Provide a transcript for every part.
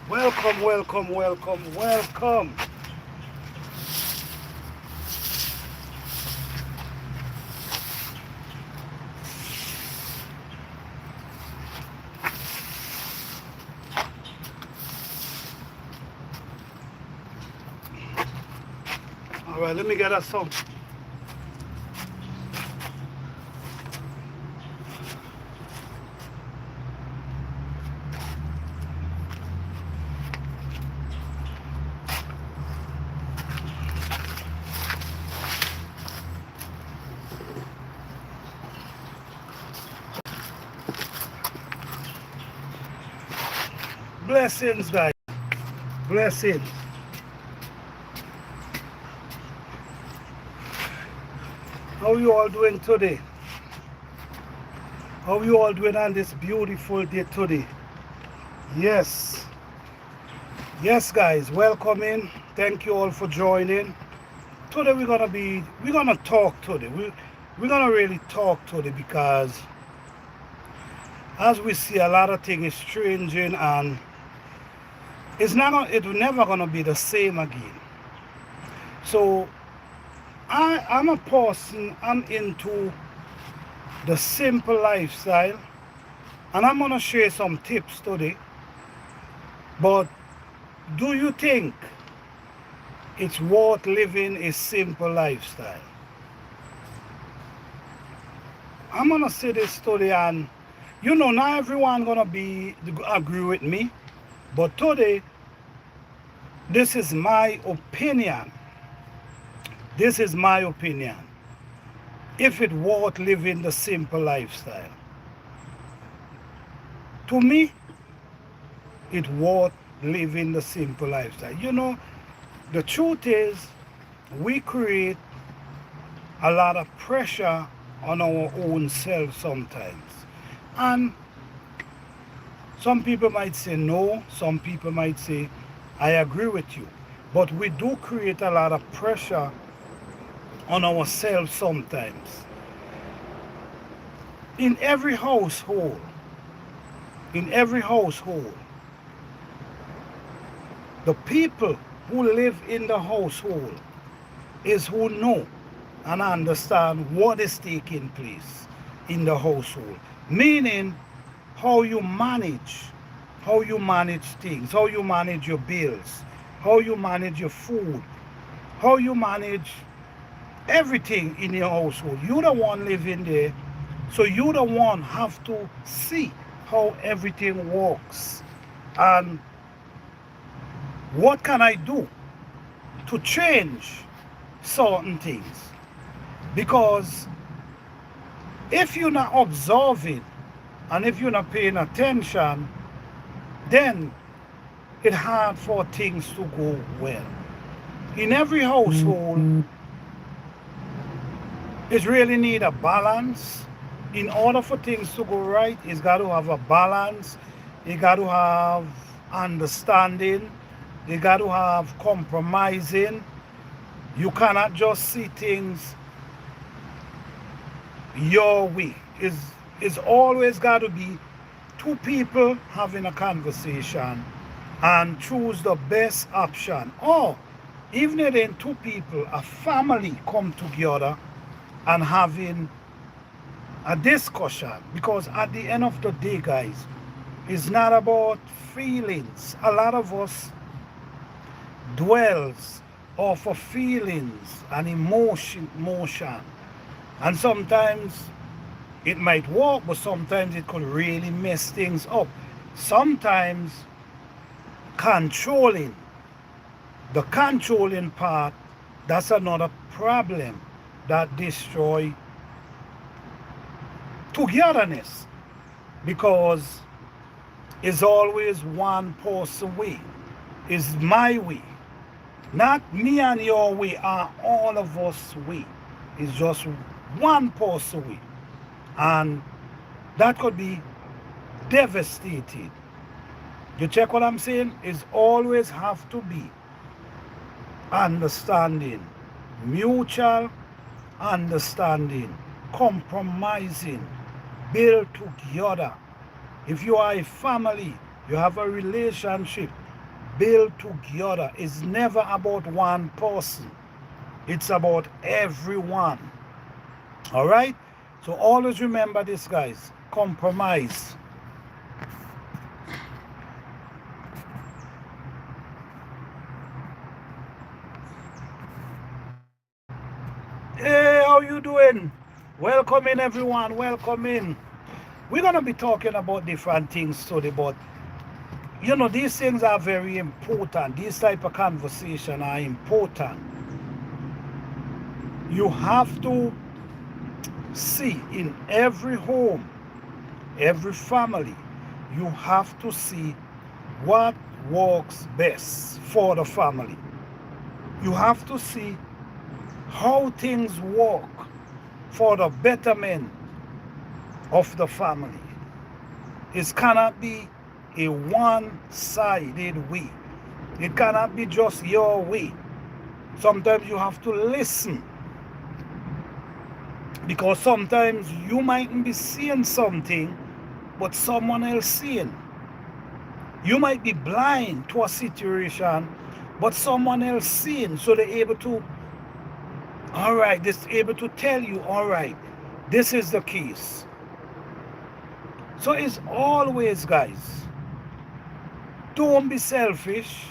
Welcome, welcome, welcome, welcome. All right, let me get us some. Blessings, guys. Blessings. How you all doing today? How you all doing on this beautiful day today? Yes. Yes, guys. Welcome in. Thank you all for joining. Today we're gonna talk today. We're gonna really talk today because as we see a lot of things is changing and it will never gonna be the same again. So I'm a person, I'm into the simple lifestyle, and I'm gonna share some tips today. But do you think it's worth living a simple lifestyle? I'm gonna say this today, and not everyone gonna agree with me, but today this is my opinion. This is my opinion. If it worth living the simple lifestyle. To me, it worth living the simple lifestyle. The truth is we create a lot of pressure on our own self sometimes. And some people might say no, some people might say, I agree with you. But we do create a lot of pressure on ourselves sometimes. In every household, the people who live in the household is who know and understand what is taking place in the household. Meaning how you manage things, how you manage your bills, how you manage your food, how you manage everything in your household. You the one living there, so you the one have to see how everything works and what can I do to change certain things. Because if you're not observing and if you're not paying attention, then it's hard for things to go well. In every household, it really need a balance. In order for things to go right, it's got to have a balance. You got to have understanding. You got to have compromising. You cannot just see things your way. It's always got to be two people having a conversation and choose the best option. Or even if then two people, a family come together and having a discussion. Because at the end of the day, guys, it's not about feelings. A lot of us dwells off of feelings and emotion. And sometimes it might work, but sometimes it could really mess things up. Sometimes the controlling part That's another problem that destroy togetherness, because it's always one person way. It's my way. Not me and your way, are all of us way. It's just one person way. And that could be devastating. You check what I'm saying? It's always have to be understanding, mutual understanding, compromising, build together. If you are a family, you have a relationship, build together. It's never about one person. It's about everyone. All right? So always remember this, guys. Compromise. Hey, how you doing? Welcome in, everyone. Welcome in. We're going to be talking about different things today, but these things are very important. These type of conversation are important. You have to see in every home, every family, you have to see what works best for the family. You have to see how things work for the betterment of the family. It cannot be a one-sided way. It cannot be just your way. Sometimes you have to listen, because sometimes you mightn't be seeing something, but someone else seeing. You might be blind to a situation, but someone else seeing, so they're able to, all right, they're able to tell you, all right, this is the case. So it's always, guys, don't be selfish,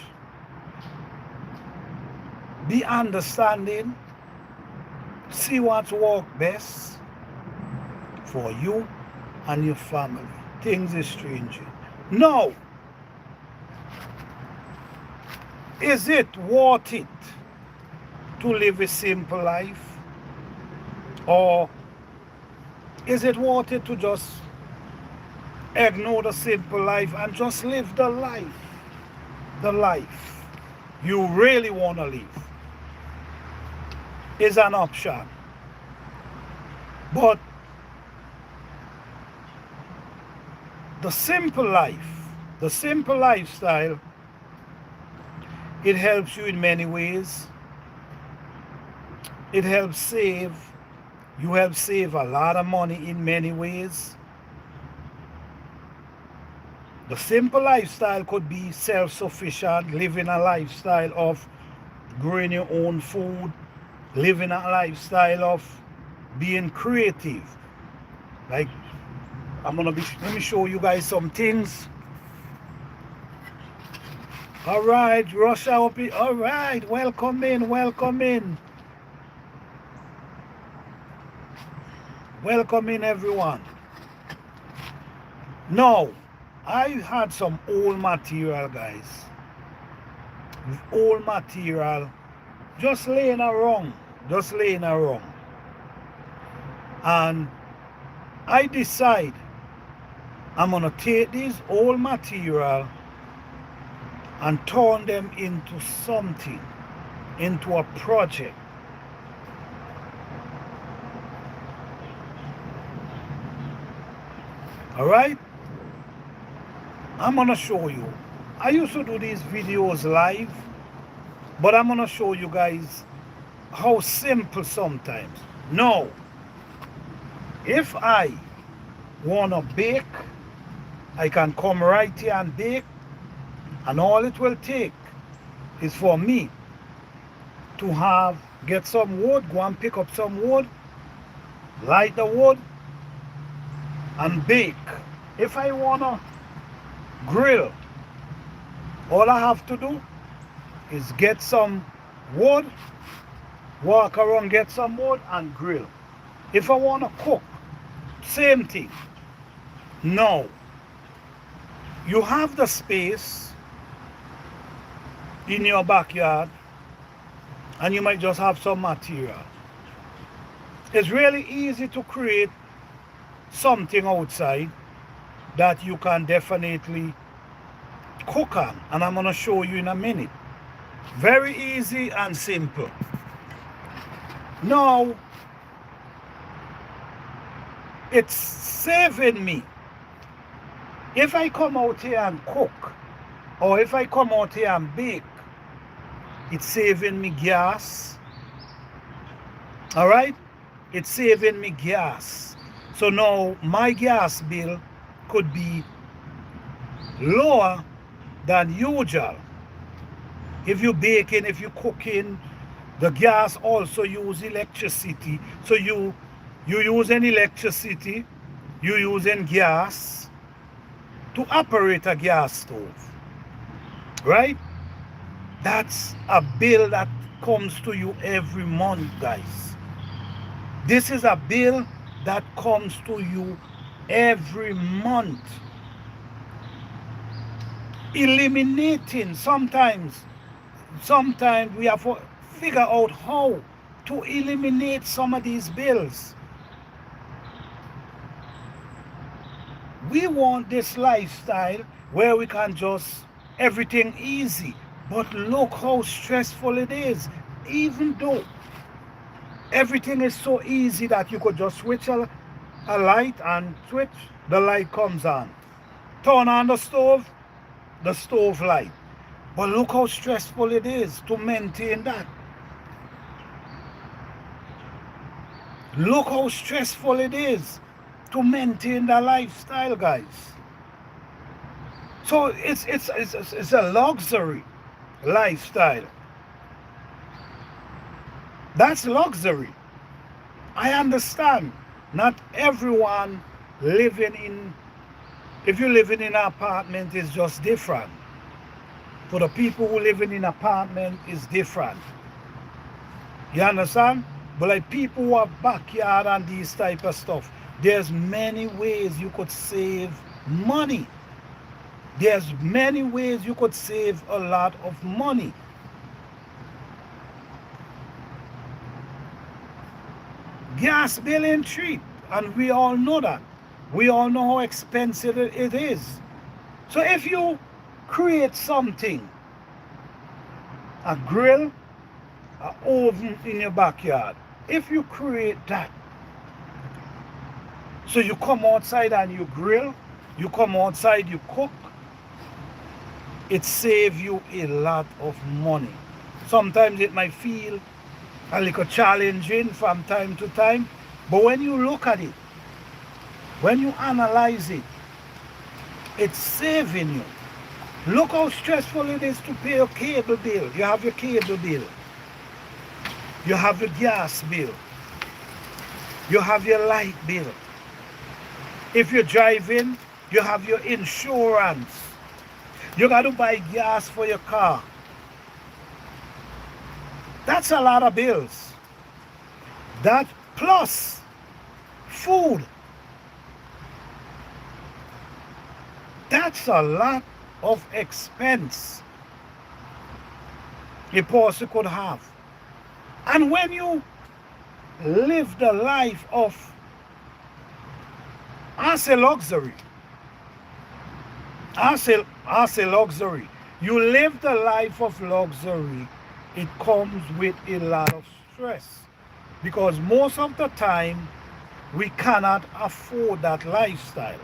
be understanding, see what works best for you and your family. Things is changing. Now, is it worth it to live a simple life? Or is it worth it to just ignore the simple life and just live the life you really want to live? Is an option. But the simple life, the simple lifestyle, it helps you in many ways. It helps save. You help save a lot of money in many ways. The simple lifestyle could be self-sufficient, living a lifestyle of growing your own food, living a lifestyle of being creative. Like, let me show you guys some things. All right, rush out. All right, welcome in, welcome in. Welcome in, everyone. Now, I had some old material, guys. Old material, just laying around. And I decide I'm gonna take these old material and turn them into something, into a project. All right? I'm gonna show you. I used to do these videos live, but I'm gonna show you guys how simple sometimes. Now, if I wanna bake, I can come right here and bake, and all it will take is for me to get some wood, go and pick up some wood, light the wood, and bake. If I wanna grill, all I have to do is get some wood, walk around, get some wood, and grill. If I wanna cook, same thing. Now, you have the space in your backyard and you might just have some material. It's really easy to create something outside that you can definitely cook on, and I'm going to show you in a minute. Very easy and simple. Now, it's saving me. If I come out here and cook, or if I come out here and bake, it's saving me gas. All right? It's saving me gas. So now my gas bill could be lower than usual. If you're baking, if you're cooking, the gas also use electricity. So you using electricity, you using gas to operate a gas stove. Right? That's a bill that comes to you every month, guys. This is a bill that comes to you every month. Eliminating, sometimes we have to figure out how to eliminate some of these bills. We want this lifestyle where we can just everything easy, but look how stressful it is. Even though everything is so easy that you could just switch a light and switch, the light comes on. Turn on the stove light. But look how stressful it is to maintain that. Look how stressful it is to maintain the lifestyle, guys. So it's a luxury lifestyle. That's luxury. I understand. Not everyone living in, if you're living in an apartment, it's just different. For the people who live in an apartment, it's different. You understand? But like people who have backyard and these type of stuff, there's many ways you could save money. There's many ways you could save a lot of money. Gas bill ain't cheap, and we all know that. We all know how expensive it is. So if you create something, a grill, an oven in your backyard, if you create that, so you come outside and you grill, you come outside, you cook, it saves you a lot of money. Sometimes it might feel a little challenging from time to time, but when you look at it, when you analyze it, it's saving you. Look how stressful it is to pay your cable bill. You have your cable bill. You have your gas bill. You have your light bill. If you're driving, you have your insurance. You got to buy gas for your car. That's a lot of bills. That plus food. That's a lot of expense a person could have. And when you live the life of, I say luxury. I say luxury. You live the life of luxury, it comes with a lot of stress. Because most of the time, we cannot afford that lifestyle.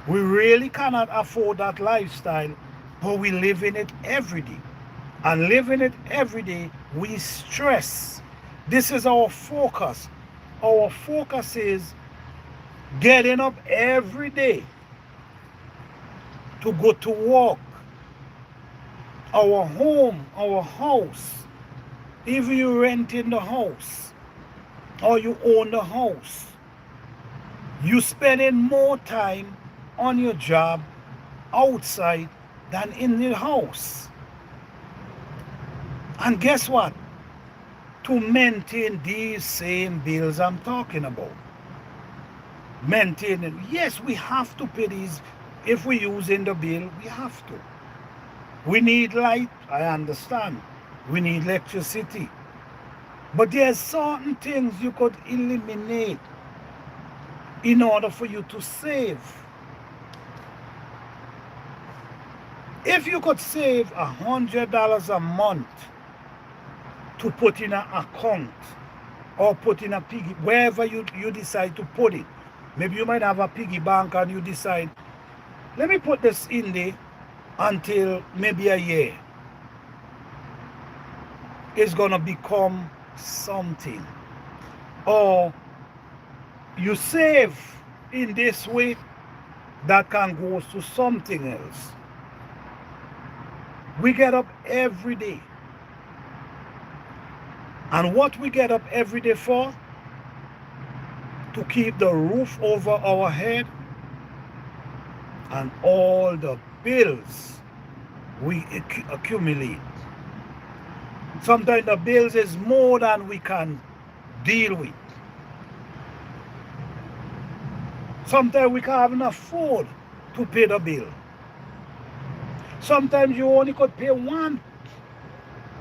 We really cannot afford that lifestyle, but we live in it every day. And living it every day, we stress. This is our focus. Our focus is getting up every day to go to work. Our home, our house, even you rent in the house or you own the house, you spending more time on your job outside than in the house. And guess what? To maintain these same bills I'm talking about. Maintaining, yes, we have to pay these. If we're using the bill, we have to. We need light, I understand. We need electricity. But there's certain things you could eliminate in order for you to save. If you could save $100 a month to put in an account or put in a piggy, wherever you decide to put it. Maybe you might have a piggy bank and you decide, let me put this in there until maybe a year. It's going to become something. Or you save in this way that can go to something else. We get up every day. And what we get up every day for? To keep the roof over our head and all the bills we accumulate. Sometimes the bills is more than we can deal with. Sometimes we can't afford to pay the bill. Sometimes you only could pay one.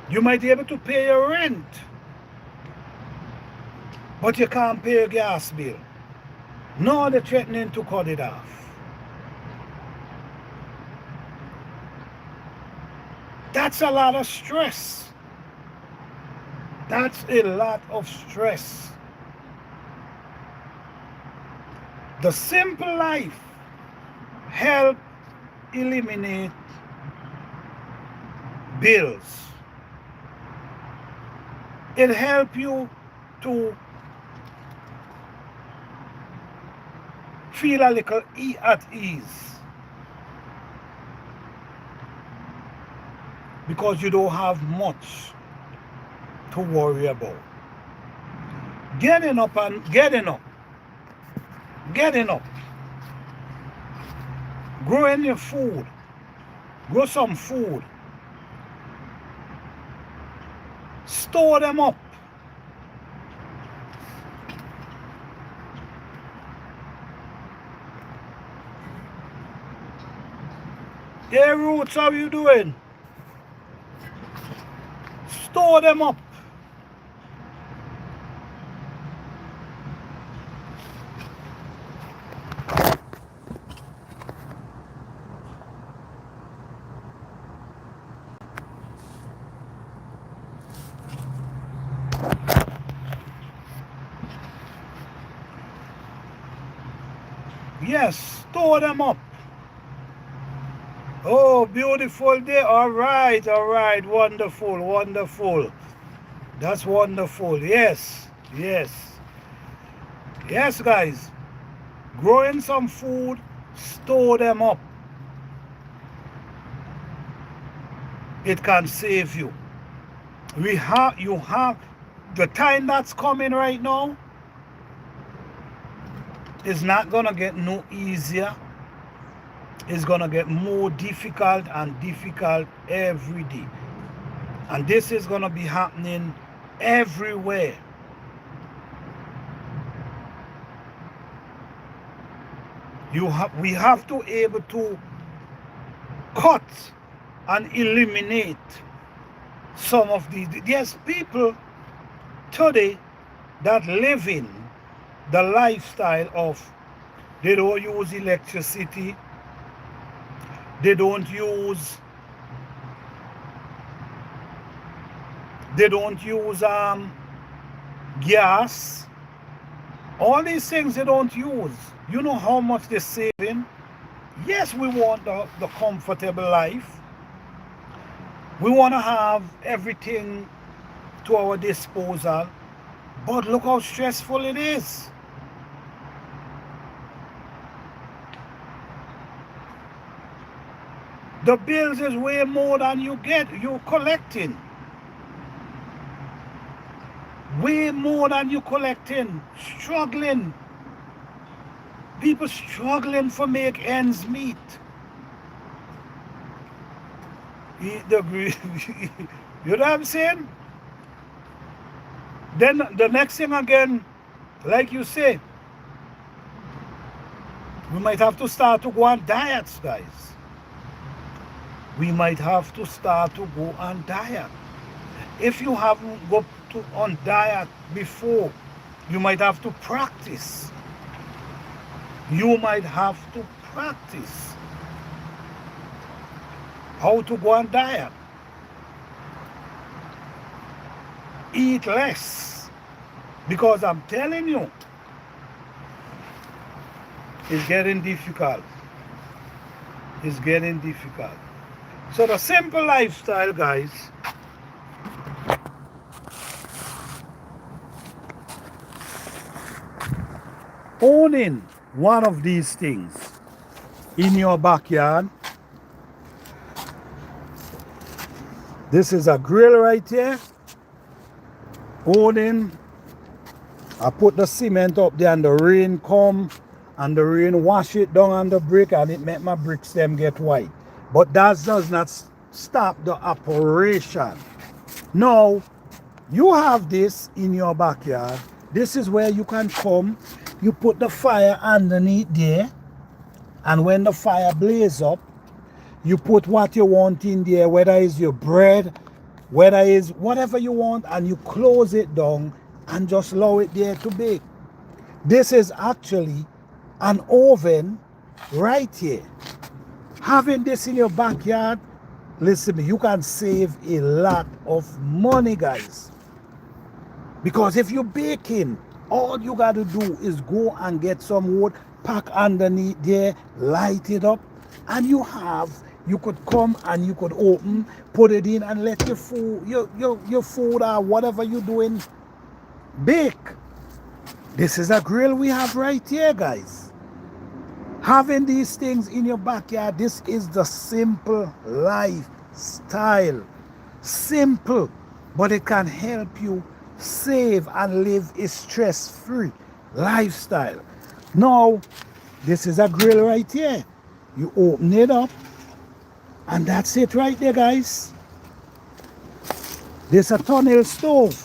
You might be able to pay your rent, but you can't pay your gas bill. No, they're threatening to cut it off. That's a lot of stress. That's a lot of stress. The simple life help eliminate bills. It help you to feel a little at ease because you don't have much to worry about. Getting up, growing your food, grow some food, store them up. Hey Roots, how you doing? Store them up. Yes, store them up. Oh, beautiful day. All right, wonderful. That's wonderful. Yes, guys. Growing some food, store them up. It can save you. You have the time that's coming right now is not gonna get no easier. It's gonna get more difficult and difficult every day. And this is gonna be happening everywhere. We have to able to cut and eliminate some of these. There's people today that live in the lifestyle of they don't use electricity, they don't use gas. All these things they don't use. You know how much they're saving? Yes, we want the comfortable life. We want to have everything to our disposal. But look how stressful it is. The bills is way more than you're collecting. Way more than you're collecting. Struggling. People struggling for make ends meet. You know what I'm saying? Then the next thing again, like you say, we might have to start to go on diets, guys. We might have to start to go on diet. If you haven't go to on diet before, you might have to practice. You might have to practice how to go on diet. Eat less. Because I'm telling you, it's getting difficult. It's getting difficult. So the simple lifestyle, guys, owning one of these things in your backyard. This is a grill right here. Owning, I put the cement up there and the rain come and the rain wash it down on the brick and it make my bricks them get white. But that does not stop the operation. Now, you have this in your backyard. This is where you can come. You put the fire underneath there. And when the fire blaze up, you put what you want in there, whether it's your bread, whether it's whatever you want, and you close it down and just allow it there to bake. This is actually an oven right here. Having this in your backyard, listen to me, you can save a lot of money, guys. Because if you're baking, all you got to do is go and get some wood, pack underneath there, light it up, and you could come and you could open, put it in and let your food, your food or whatever you're doing bake. This is a grill we have right here, guys. Having these things in your backyard, this is the simple lifestyle. Simple, but it can help you save and live a stress-free lifestyle. Now, this is a grill right here. You open it up, and that's it right there, guys. This is a tunnel stove.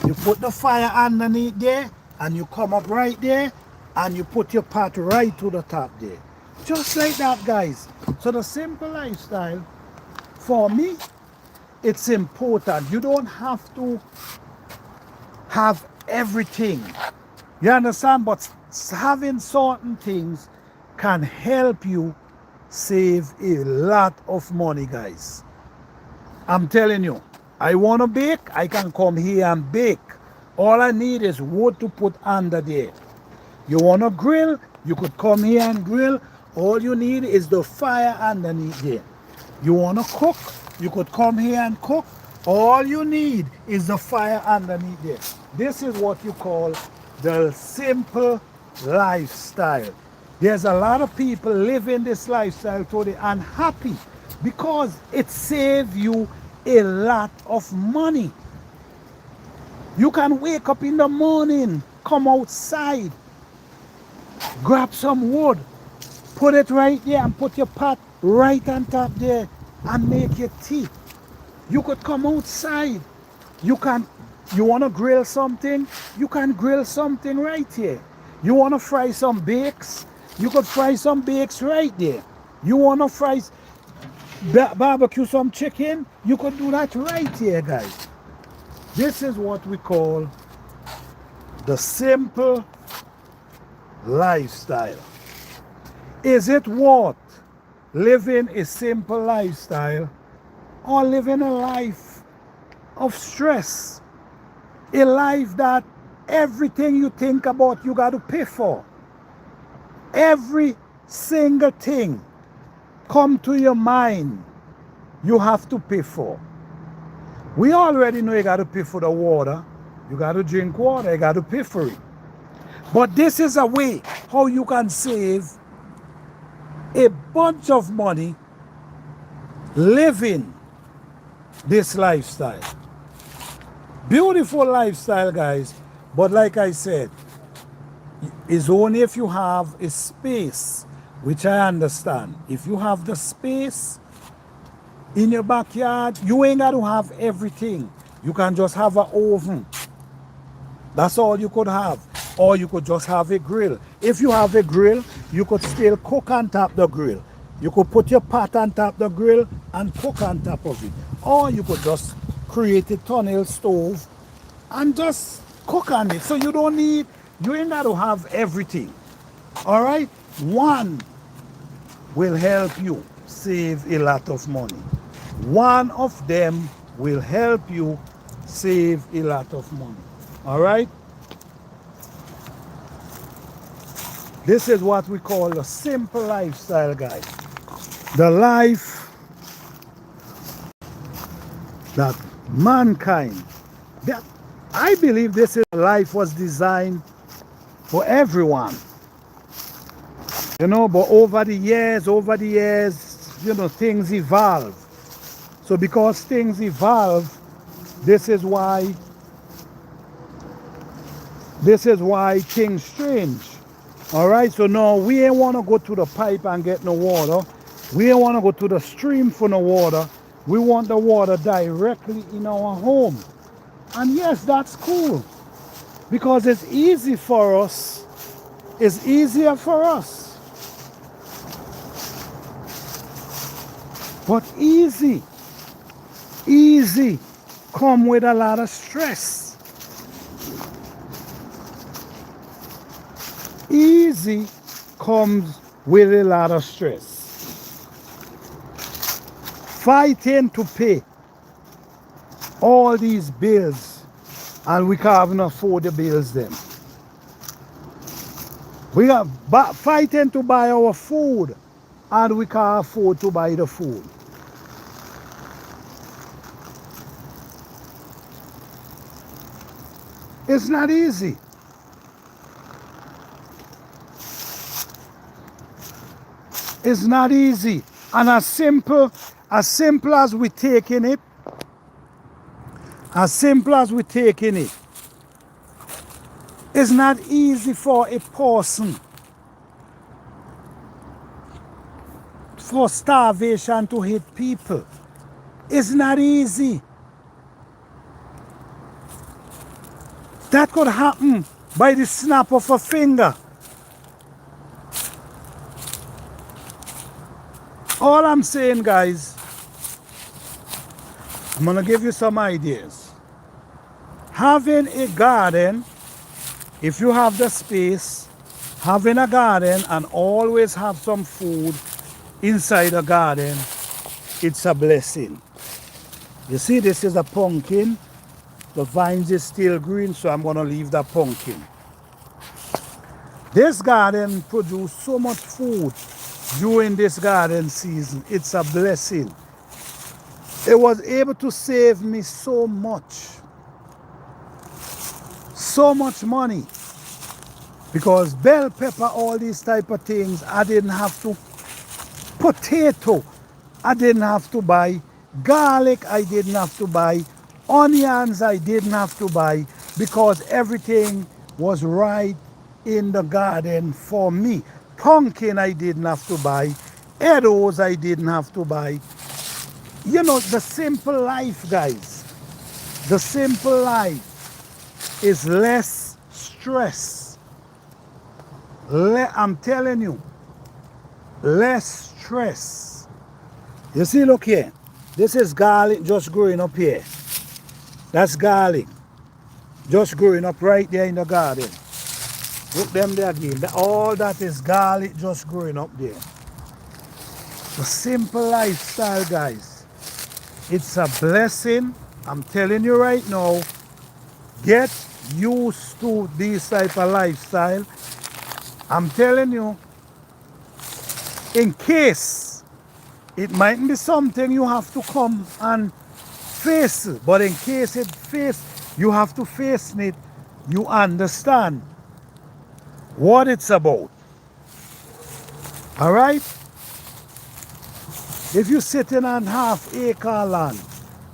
You put the fire underneath there, and you come up right there, and you put your pot right to the top there. Just like that, guys. So the simple lifestyle, for me, it's important. You don't have to have everything. You understand? But having certain things can help you save a lot of money, guys. I'm telling you, I want to bake, I can come here and bake. All I need is wood to put under there. You want to grill, you could come here and grill. All you need is the fire underneath there. You want to cook, you could come here and cook. All you need is the fire underneath there. This is what you call the simple lifestyle. There's a lot of people living this lifestyle today and happy because it saves you a lot of money. You can wake up in the morning, come outside, grab some wood, put it right there and put your pot right on top there and make your tea. You could come outside. You want to grill something? You can grill something right here. You want to fry some bakes? You could fry some bakes right there. You want to fry, barbecue some chicken? You could do that right here, guys. This is what we call the simple lifestyle. Is it worth living a simple lifestyle or living a life of stress? A life that everything you think about you got to pay for. Every single thing come to your mind you have to pay for. We already know you got to pay for the water. You got to drink water. You got to pay for it. But this is a way how you can save a bunch of money living this lifestyle. Beautiful lifestyle, guys. But like I said, it's only if you have a space, which I understand. If you have the space in your backyard, you ain't got to have everything. You can just have an oven. That's all you could have. Or you could just have a grill. If you have a grill, you could still cook on top of the grill. You could put your pot on top of the grill and cook on top of it. Or you could just create a tunnel stove and just cook on it. So you don't need, you ain't got to have everything. All right? One will help you save a lot of money. One of them will help you save a lot of money. All right? This is what we call a simple lifestyle, guys. The life that mankind, that I believe this is life was designed for everyone. You know, but over the years, you know, things evolve. So because things evolve, this is why things change. All right, so now we ain't want to go to the pipe and get no water. We ain't want to go to the stream for no water. We want the water directly in our home. And yes, that's cool, because it's easy for us. It's easier for us. But easy come with a lot of stress. Easy comes with a lot of stress. Fighting to pay all these bills, and we can't even afford the bills them. We are fighting to buy our food, and we can't afford to buy the food. It's not easy. It's not easy. And as simple as we taking it, it's not easy for a person for starvation to hit people. It's not easy. That could happen by the snap of a finger. All I'm saying, guys, I'm going to give you some ideas. Having a garden, if you have the space, having a garden and always have some food inside a garden, it's a blessing. You see, this is a pumpkin. The vines is still green, so I'm going to leave the pumpkin. This garden produced so much food during this garden season. It's a blessing. It was able to save me so much money, because bell pepper, all these type of things, I didn't have to. Potato, I didn't have to buy. Garlic, I didn't have to buy. Onions, I didn't have to buy, because everything was right in the garden for me. Pumpkin, I didn't have to buy. Arrows, I didn't have to buy. You know, the simple life, guys. The simple life is less stress. I'm telling you, less stress. You see, look here. This is garlic just growing up here. That's garlic just growing up right there in the garden. Look them there again. All that is garlic just growing up there. The simple lifestyle, guys. It's a blessing. I'm telling you right now. Get used to this type of lifestyle. I'm telling you, in case it mightn't be something you have to come and face, but in case you have to face it, you understand what it's about. All right? If you're sitting on half-acre land,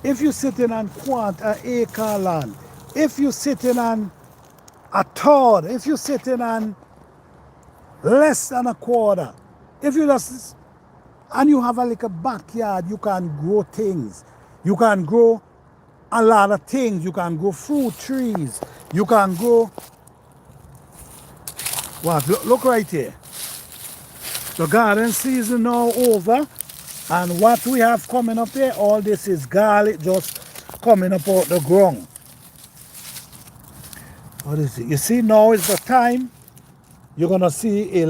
if you're sitting on quarter-acre land, if you're sitting on a third, if you're sitting on less than a quarter, if you just, and you have a little backyard, you can grow things. You can grow a lot of things. You can grow fruit trees. You can grow, what, look right here. The garden season now over, and what we have coming up here, all this is garlic just coming up out the ground. What is it? You see, now is the time. You're gonna see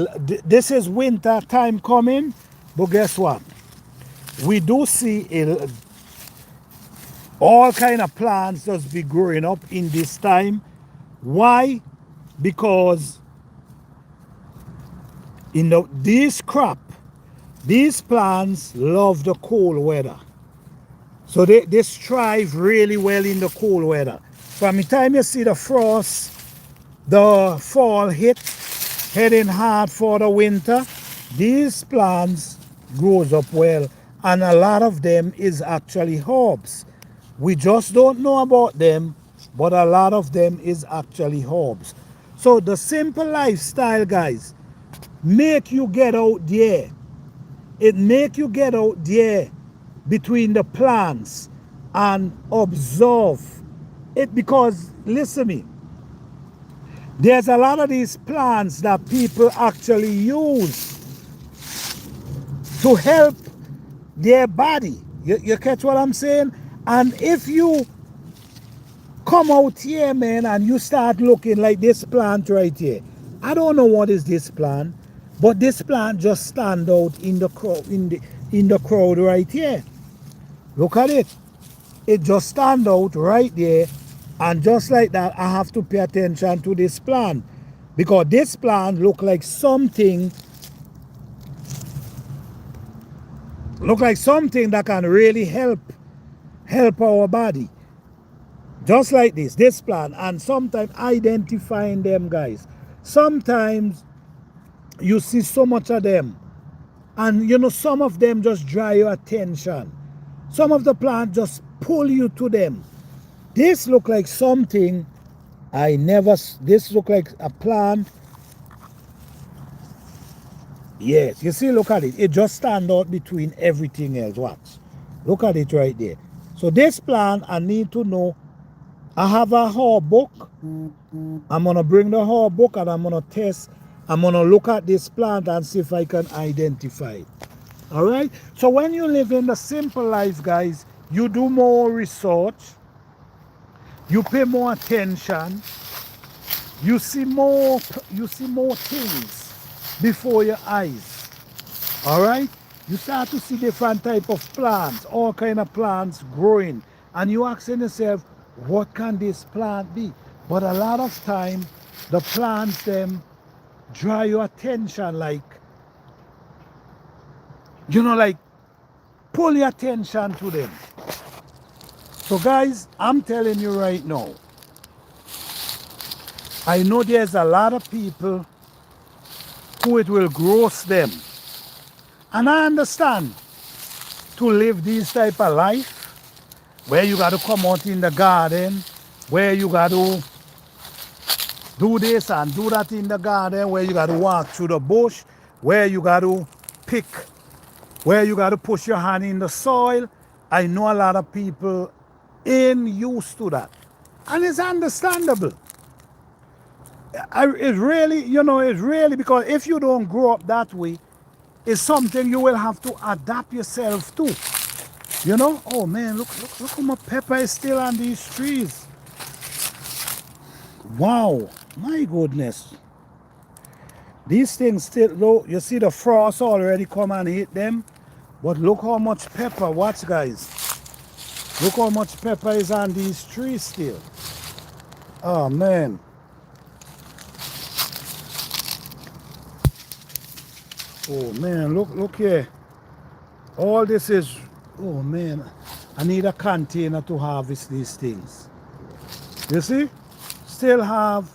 this is winter time coming, but guess what? We do see all kind of plants just be growing up in this time. Why? Because these plants love the cold weather. So they thrive really well in the cold weather. From the time you see the frost, the fall heading hard for the winter, these plants grows up well, and a lot of them is actually herbs. We just don't know about them, but a lot of them is actually herbs. So the simple lifestyle, guys, make you get out there. It make you get out there between the plants and observe it, because listen to me, there's a lot of these plants that people actually use to help their body. You catch what I'm saying? And if you come out here, man, and you start looking like this plant right here, I don't know what is this plant, but this plant just stand out in the crowd, in the crowd right here. Look at it. It just stand out right there. And just like that, I have to pay attention to this plant, because this plant look like something that can really help our body. Just like this plant. And sometimes identifying them, guys. Sometimes you see so much of them, and you know, some of them just draw your attention. Some of the plants just pull you to them. This look like something this look like a plant. Yes, you see, look at it. It just stand out between everything else. Watch. Look at it right there. So this plant, I need to know. I have a herb book. I'm going to bring the herb book and I'm going to test. I'm going to look at this plant and see if I can identify it. All right? So when you live in the simple life, guys, you do more research. You pay more attention. You see more things before your eyes. All right? You start to see different type of plants, all kind of plants growing, and you asking yourself, what can this plant be? But a lot of time, the plants them draw your attention, like, you know, like pull your attention to them. So guys, I'm telling you right now, I know there's a lot of people who it will gross them. And I understand to live this type of life where you got to come out in the garden, where you got to do this and do that in the garden, where you got to walk through the bush, where you got to pick, where you got to push your hand in the soil. I know a lot of people ain't used to that. And it's understandable. It's really, you know, it's really, because if you don't grow up that way, it's something you will have to adapt yourself to. You know? Oh man, look how much pepper is still on these trees. Wow, my goodness. These things still, though, you see the frost already come and hit them. But look how much pepper, watch guys. Look how much pepper is on these trees still. Oh man. Oh man, look here. All this is, oh man, I need a container to harvest these things. You see? Still have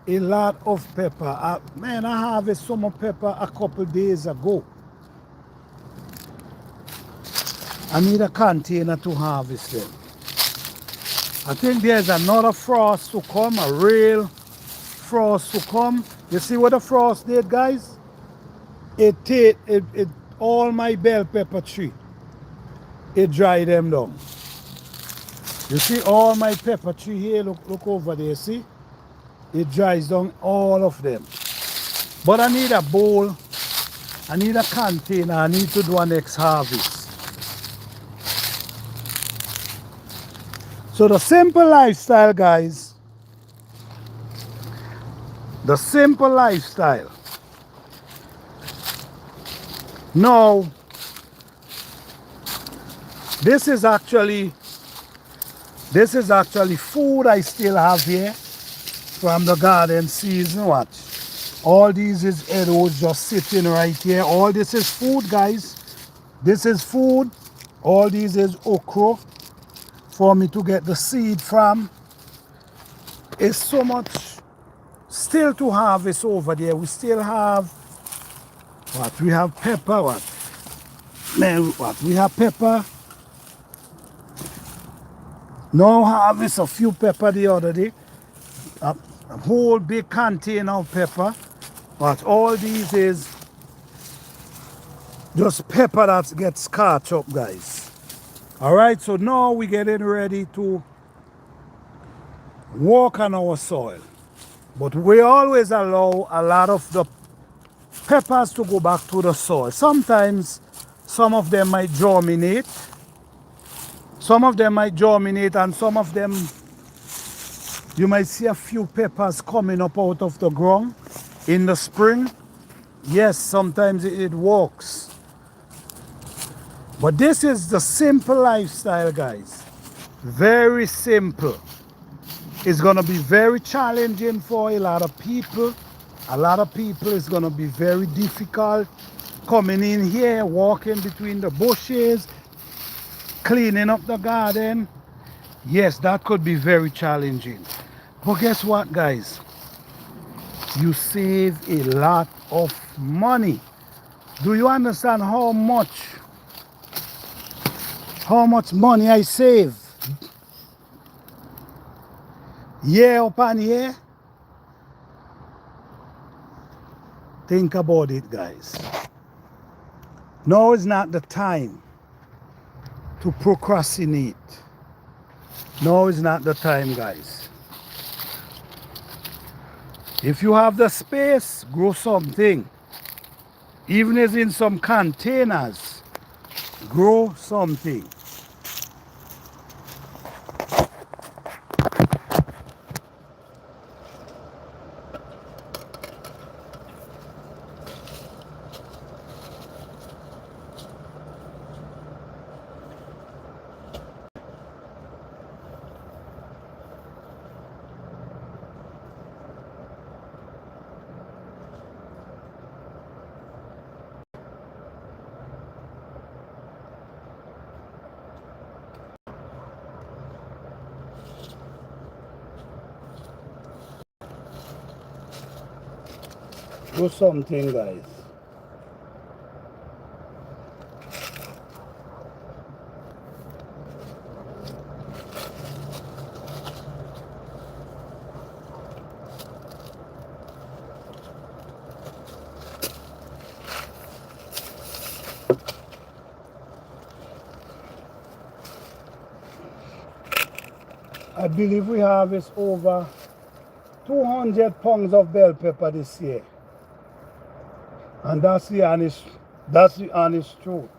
a lot of pepper. Man, I harvested some of pepper a couple days ago. I need a container to harvest them. I think there's another frost to come, a real frost to come. You see what the frost did, guys? It all my bell pepper tree. It dried them down. You see all my pepper tree here, look over there, see? It dries down all of them. But I need a bowl, I need a container, I need to do a next harvest. So the simple lifestyle, guys, the simple lifestyle. Now, this is actually food I still have here from the garden season. Watch. All these is arrows just sitting right here. All this is food, guys. This is food. All these is okra for me to get the seed from. It's so much still to harvest over there. We still have what? We have pepper. What? Man, what? We have pepper. Now harvest a few pepper the other day. A whole big container of pepper. But all these is just pepper that gets scratched up, guys. Alright, so now we're getting ready to work on our soil. But we always allow a lot of the peppers to go back to the soil. Sometimes some of them might germinate. Some of them might germinate, and some of them you might see a few peppers coming up out of the ground in the spring. Yes, sometimes it works. But this is the simple lifestyle, guys. Very simple. It's going to be very challenging for a lot of people. A lot of people, it's going to be very difficult coming in here, walking between the bushes, cleaning up the garden. Yes, that could be very challenging. But guess what, guys? You save a lot of money. Do you understand how much money I save? Year upon year? Think about it, guys. Now is not the time to procrastinate. Now is not the time, guys. If you have the space, grow something. Even if in some containers, grow something. Do something, guys. I believe we harvest over 200 pounds of bell pepper this year. And that's the honest truth.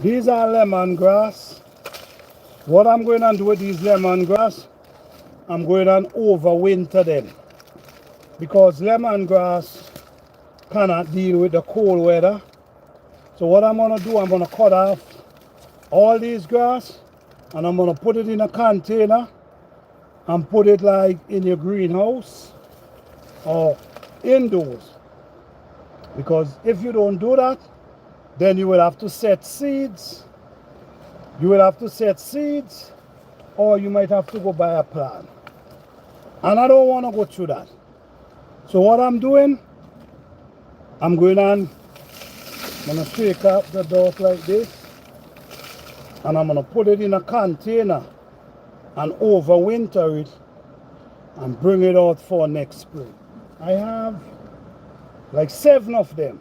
These are lemongrass. What I'm going to do with these lemongrass, I'm going to overwinter them. Because lemongrass cannot deal with the cold weather. So what I'm going to do, I'm going to cut off all these grass and I'm going to put it in a container and put it like in your greenhouse or indoors. Because if you don't do that, then you will have to set seeds. You will have to set seeds, or you might have to go buy a plant. And I don't want to go through that. So what I'm doing, I'm going to shake up the dirt like this. and I'm going to put it in a container and overwinter it and bring it out for next spring. I have like 7 of them.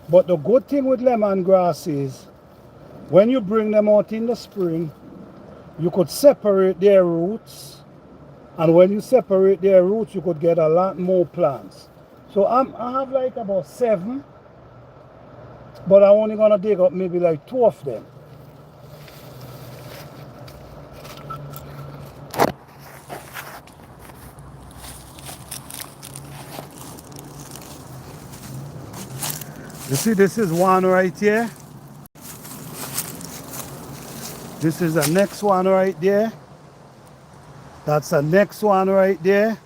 But the good thing with lemongrass is when you bring them out in the spring, you could separate their roots. And when you separate their roots, you could get a lot more plants. So I have like about 7, but I'm only going to dig up maybe like 2 of them. You see, this is one right here. This is the next one right there. That's the next one right there.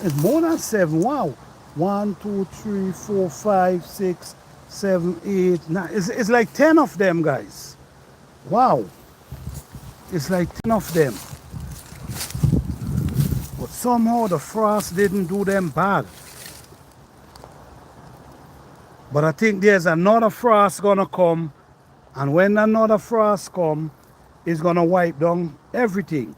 It's more than 7. Wow. 1, 2, 3, 4, 5, 6, 7, 8, 9. It's like 10 of them, guys. Wow. It's like 10 of them. But somehow the frost didn't do them bad. But I think there's another frost gonna come, and when another frost come, it's gonna wipe down everything.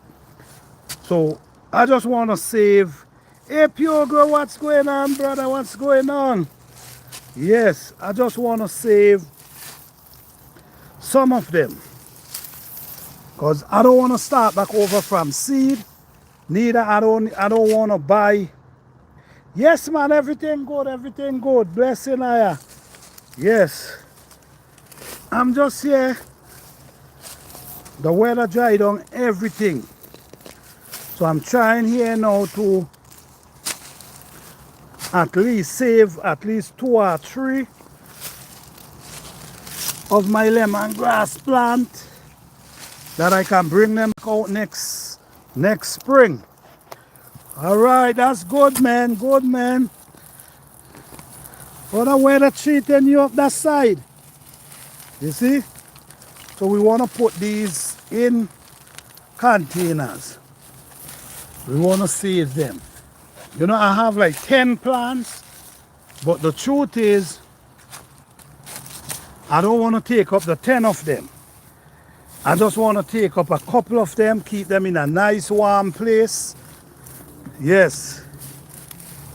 So I just wanna save. Hey Pure Grow, what's going on, brother? What's going on? Yes, I just wanna save some of them, because I don't wanna start back over from seed. Neither I don't wanna buy. Yes, man, everything good, everything good. Blessing I. Yes. I'm just here. The weather dried on everything. So I'm trying here now to at least save at least 2 or 3 of my lemongrass plant that I can bring them out next spring. All right, that's good, man. Good, man. What a weather treating you up that side. You see? So we want to put these in containers. We want to save them. You know, I have like 10 plants, but the truth is, I don't want to take up the 10 of them. I just want to take up a couple of them, keep them in a nice warm place. Yes.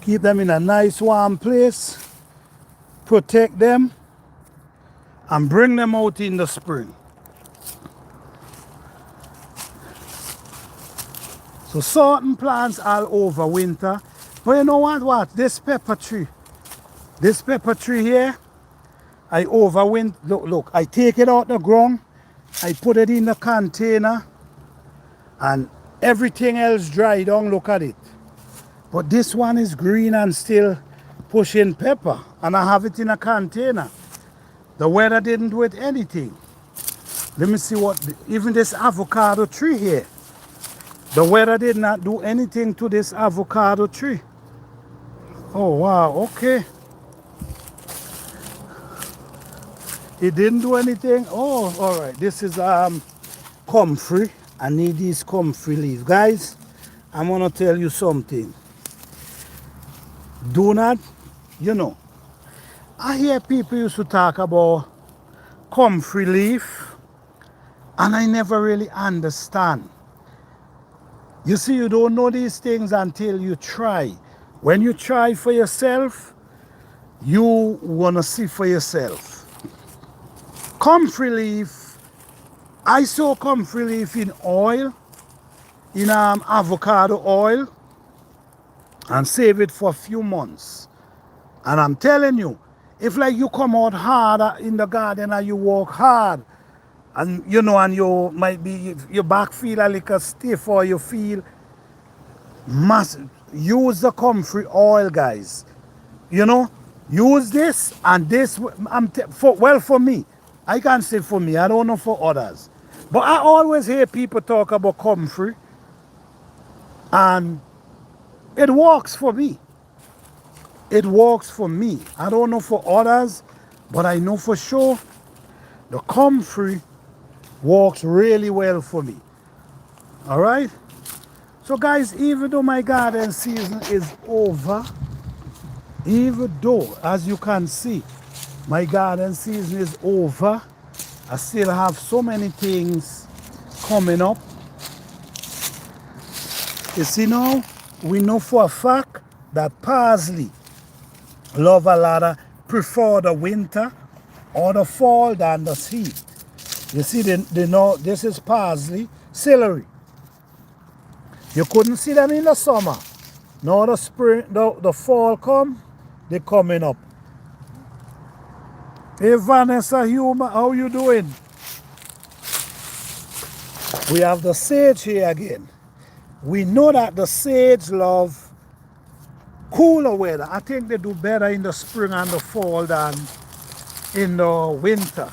Keep them in a nice warm place. Protect them. And bring them out in the spring. So certain plants all over winter. But you know what? This pepper tree here, I overwinter. Look, I take it out the ground, I put it in the container, and everything else dried down. Look at it. But this one is green and still pushing pepper, and I have it in a container. The weather didn't do it anything. Let me see what, even this avocado tree here. The weather did not do anything to this avocado tree. Oh, wow, okay. It didn't do anything. Oh, all right. This is comfrey. I need these comfrey leaves. Guys, I'm going to tell you something. Do not, you know, I hear people used to talk about comfrey leaf, and I never really understand. You see, you don't know these things until you try. When you try for yourself, you want to see for yourself. Comfrey leaf, I saw comfrey leaf in oil, in avocado oil, and save it for a few months. And I'm telling you, if like you come out hard in the garden and you work hard, and you know, and you might be, your back feel a little stiff, or you feel, use the comfrey oil, guys. You know, use this, and this, for me, I can't say for me, I don't know for others. But I always hear people talk about comfrey, and it works for me. It works for me. I don't know for others, but I know for sure the comfrey works really well for me. All right? So guys, even though my garden season is over, even though, as you can see, my garden season is over, I still have so many things coming up. You see now, we know for a fact that parsley love a lot of prefer the winter or the fall than the heat. You see, they know this is parsley, celery. You couldn't see them in the summer. Now the spring, the fall come, they coming up. Hey Vanessa Human, how you doing? We have the sage here again. We know that the sage love cooler weather. I think they do better in the spring and the fall than in the winter.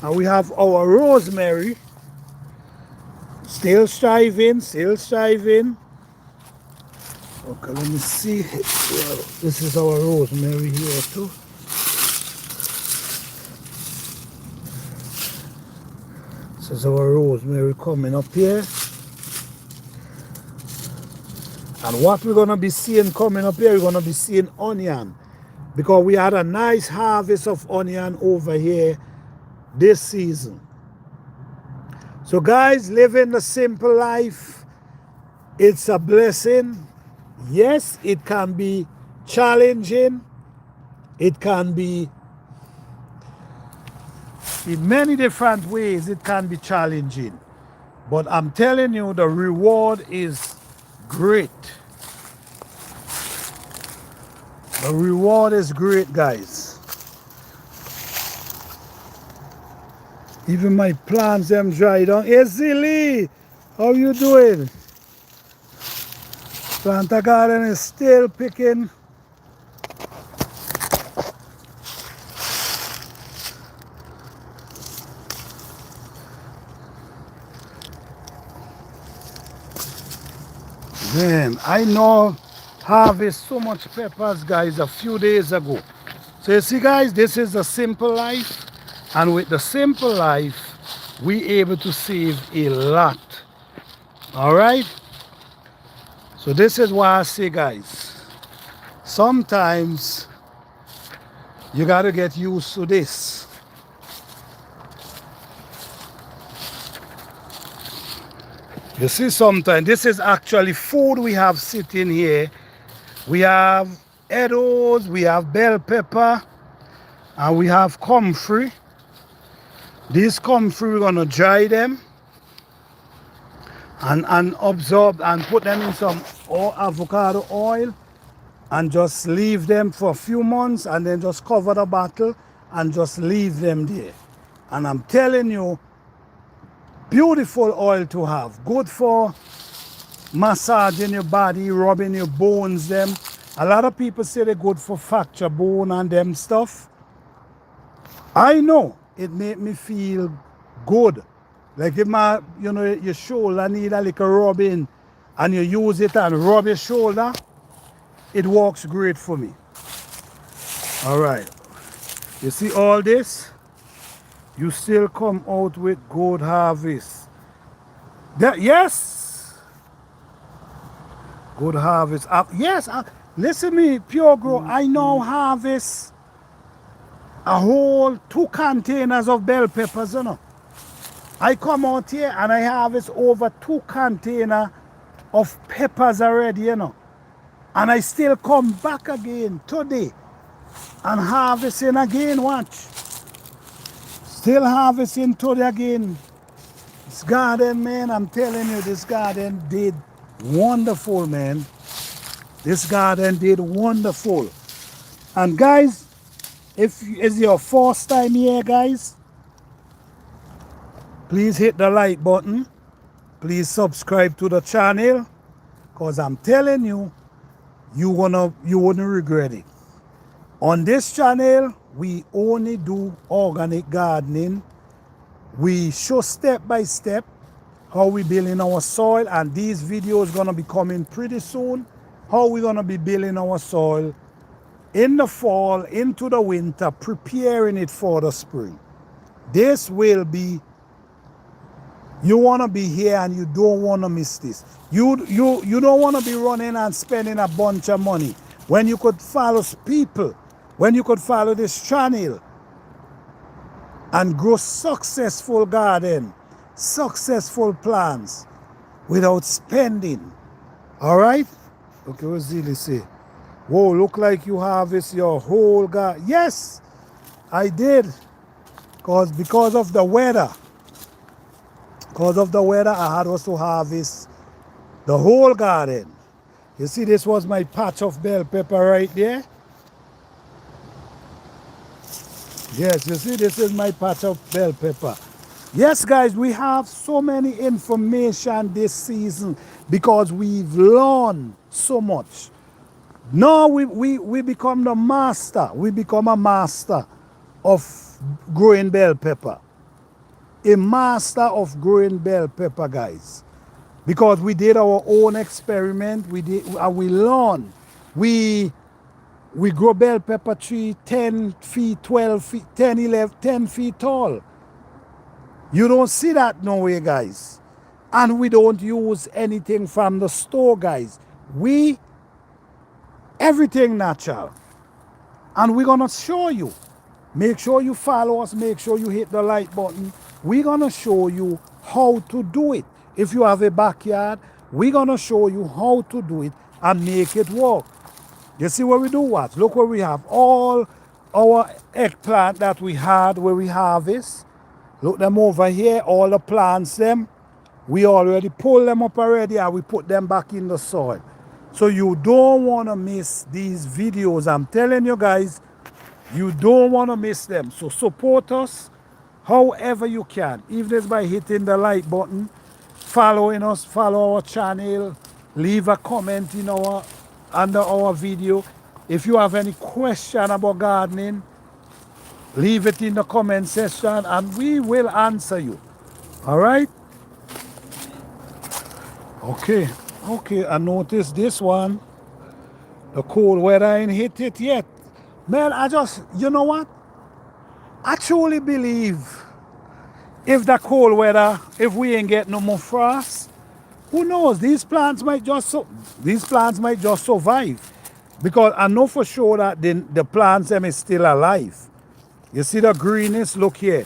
And we have our rosemary, still striving, still striving. Okay, let me see. Well, this is our rosemary here too. This is our rosemary coming up here. And what we're going to be seeing coming up here, we're going to be seeing onion. Because we had a nice harvest of onion over here this season. So guys, living the simple life, it's a blessing. Yes, it can be challenging. It can be, in many different ways, it can be challenging. But I'm telling you, the reward is great. The reward is great, guys. Even my plants, them dried on. Hey, Zilly, how you doing? Planta garden is still picking. Man, I know harvest so much peppers, guys, a few days ago. So you see, guys, this is the simple life. And with the simple life, we able to save a lot. All right? So this is why I say, guys, sometimes you got to get used to this. You see, sometimes this is actually food we have sitting here. We have edos, we have bell pepper, and we have comfrey. These comfrey, we're going to dry them and absorb and put them in some avocado oil and just leave them for a few months and then just cover the bottle and just leave them there. And I'm telling you, beautiful oil to have. Good for massaging your body, rubbing your bones them. A lot of people say they're good for fracture bone and them stuff. I know it make me feel good. Like if my, your shoulder need a little rubbing and you use it and rub your shoulder, it works great for me. All right. You see all this? You still come out with good harvest. Yes. Good harvest. Yes. Listen me, Pure Grow. I now harvest a whole 2 containers of bell peppers, I come out here and I harvest over 2 containers of peppers already, And I still come back again today and harvesting again, watch. Still harvesting today again. This garden, man, I'm telling you, this garden did wonderful, man. This garden did wonderful. And guys, if it's your first time here, guys, please hit the like button. Please subscribe to the channel. Because I'm telling you, you wouldn't regret it. On this channel, we only do organic gardening. We show step by step how we building our soil, and these videos gonna be coming pretty soon. How we gonna be building our soil in the fall, into the winter, preparing it for the spring. This will be, you wanna be here and you don't wanna miss this. You don't wanna be running and spending a bunch of money when you could follow people, when you could follow this channel and grow successful garden, successful plants without spending. All right? Okay, what's Zilly say? Whoa, look like you harvest your whole garden. Yes, I did. Because of the weather. Because of the weather, I had also harvest the whole garden. You see, this was my patch of bell pepper right there. Yes, you see, this is my patch of bell pepper. Yes, guys, we have so many information this season because we've learned so much. Now we become the master. We become a master of growing bell pepper. A master of growing bell pepper, guys. Because we did our own experiment. We learned. We grow bell pepper tree 10 feet, 12 feet, 10, 11, 10 feet tall. You don't see that no way, guys. And we don't use anything from the store, guys. Everything natural. And we're gonna show you. Make sure you follow us, make sure you hit the like button. We're gonna show you how to do it. If you have a backyard, we're gonna show you how to do it and make it work. You see what we do? What? Look where we have all our eggplant that we had where we harvest. Look them over here, all the plants them. We already pull them up already and we put them back in the soil. So you don't want to miss these videos. I'm telling you guys, you don't want to miss them. So support us however you can. Even if by hitting the like button, following us, follow our channel, leave a comment in under our video. If you have any question about gardening, leave it in the comment section and we will answer you. All right? Okay, I noticed this one. The cold weather ain't hit it yet. Man, you know what? I truly believe if the cold weather, if we ain't get no more frost, who knows? These plants might just survive. Because I know for sure that the plants them is still alive. You see the greenness? Look here.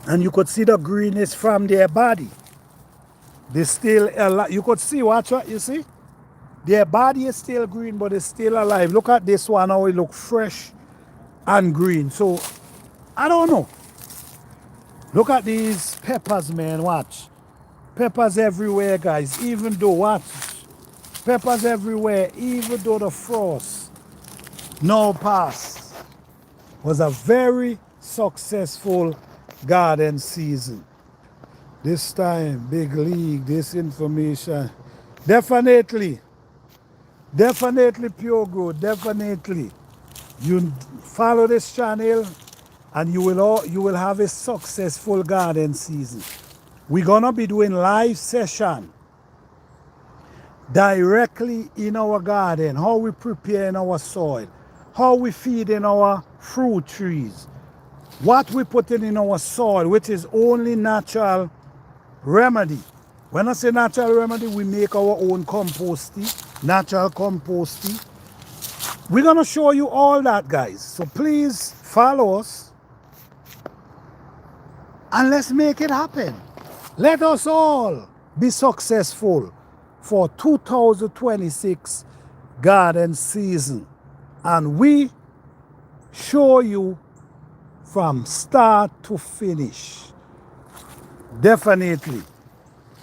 And you could see the greenness from their body. They still alive. You could see, watch what you see? Their body is still green, but it's still alive. Look at this one, how it look fresh and green. So, I don't know. Look at these peppers, man, watch. Peppers everywhere, guys, even though, watch. Peppers everywhere, even though the frost now passed. Was a very successful garden season. This time, big league, this information. Definitely pure growth, definitely. You follow this channel and you will have a successful garden season. We're gonna be doing live session directly in our garden, how we prepare in our soil, how we feed in our fruit trees, what we put in our soil, which is only natural remedy. When I say natural remedy, we make our own composting, natural composting. We're gonna show you all that, guys. So please follow us and let's make it happen. Let us all be successful for 2026 garden season. And we show you from start to finish. Definitely.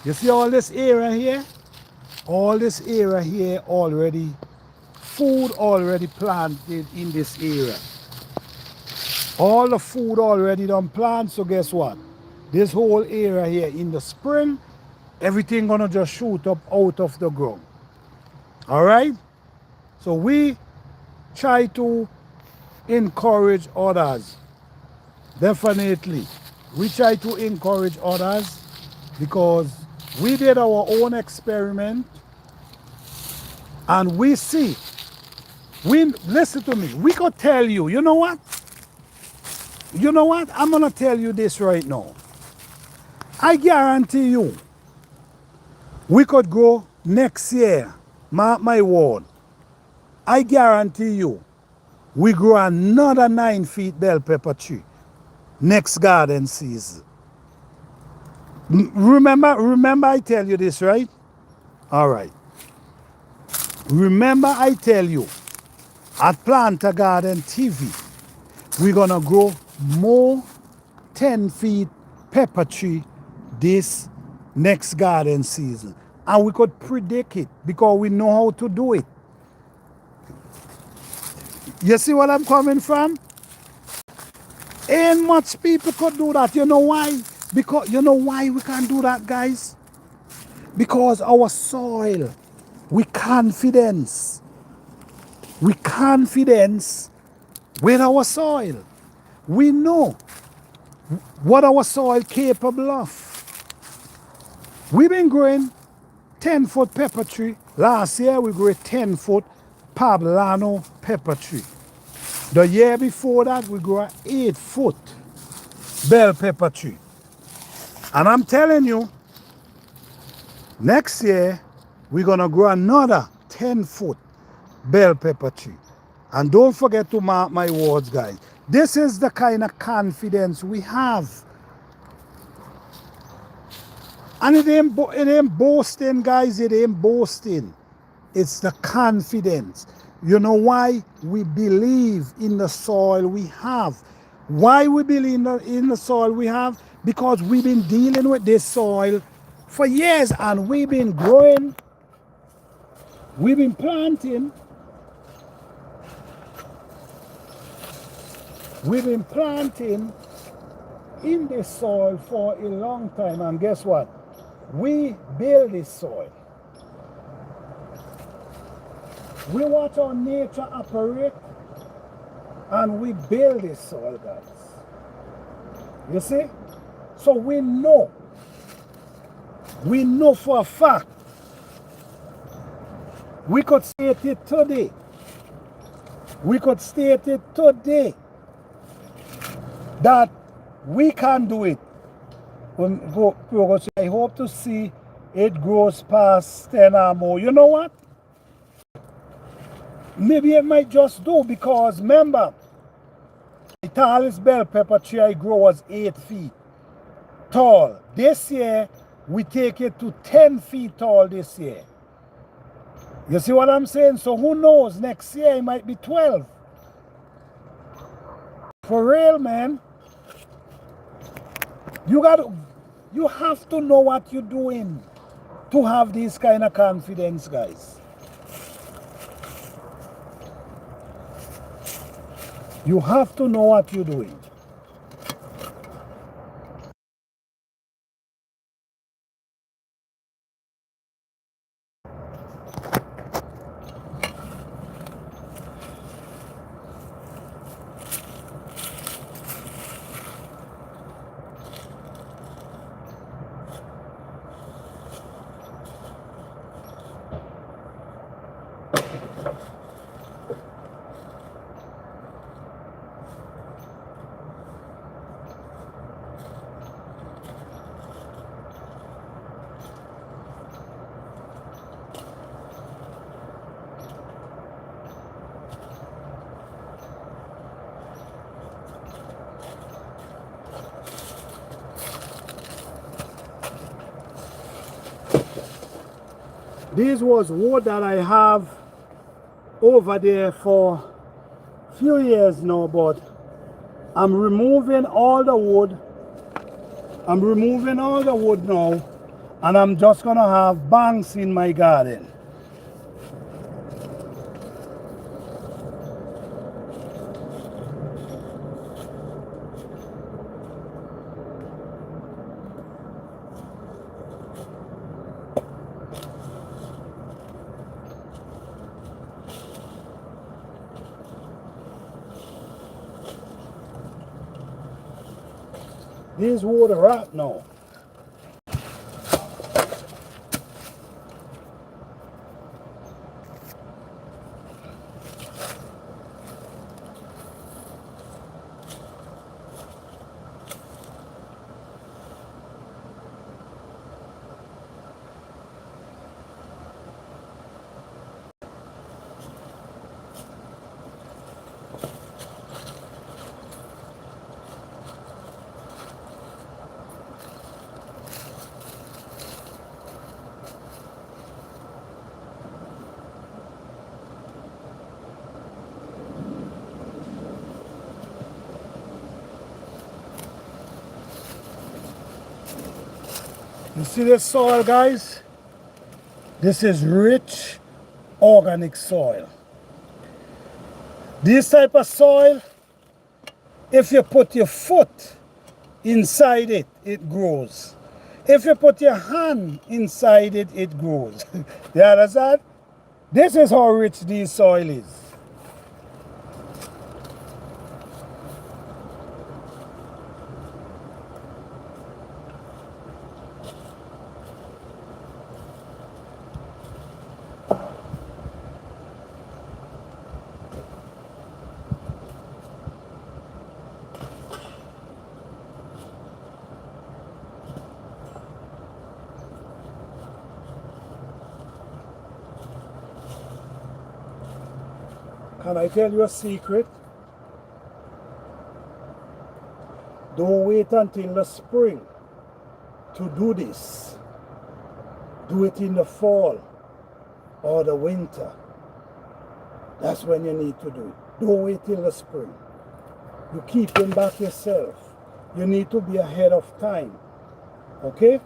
You see all this area here? All this area here already, food already planted in this area. All the food already done planted, so guess what? This whole area here in the spring, everything gonna just shoot up out of the ground. All right? So we try to encourage others. Definitely. We try to encourage others because we did our own experiment and we see. Listen to me. We could tell you, you know what? You know what? I'm going to tell you this right now. I guarantee you, we could grow next year, mark my word. I guarantee you, we grow another 9 feet bell pepper tree. next garden season. Remember I tell you this, right? All right. Remember I tell you at Planter Garden TV, we're gonna grow more 10 feet pepper tree this next garden season. And we could predict it because we know how to do it. You see what I'm coming from? Ain't much people could do that. You know why? Because you know why we can do that, guys? Because our soil, we confidence. We confidence with our soil. We know what our soil capable of. We've been growing 10-foot pepper tree. Last year we grew a 10-foot Pablano pepper tree. The year before that we grew an 8-foot bell pepper tree. And I'm telling you, next year we're gonna grow another 10-foot bell pepper tree. And don't forget to mark my words, guys. This is the kind of confidence we have. And it ain't boasting, guys. It ain't boasting. It's the confidence. You know why? We believe in the soil we have. Why we believe in the soil we have? Because we've been dealing with this soil for years and we've been growing, we've been planting, in this soil for a long time. And guess what? We build this soil. We watch our nature operate and we build this soil, guys. You see? So we know for a fact, we could state it today. That we can do it. I hope to see it grows past 10 or more. You know what? Maybe it might just do because remember, the tallest bell pepper tree I grow was 8 feet tall. This year, we take it to 10 feet tall this year. You see what I'm saying? So who knows? Next year it might be 12. For real, man. You have to know what you're doing to have this kind of confidence, guys. You have to know what you're doing. This was wood that I have over there for a few years now, but I'm removing all the wood. Now, and I'm just gonna have banks in my garden. This wood rot now. You see this soil, guys? This is rich organic soil. This type of soil, if you put your foot inside it, it grows. If you put your hand inside it, it grows. You understand? This is how rich this soil is. Can I tell you a secret? Don't wait until the spring to do this. Do it in the fall or the winter. That's when you need to do it. Don't wait till the spring. You're keeping back yourself. You need to be ahead of time. Okay?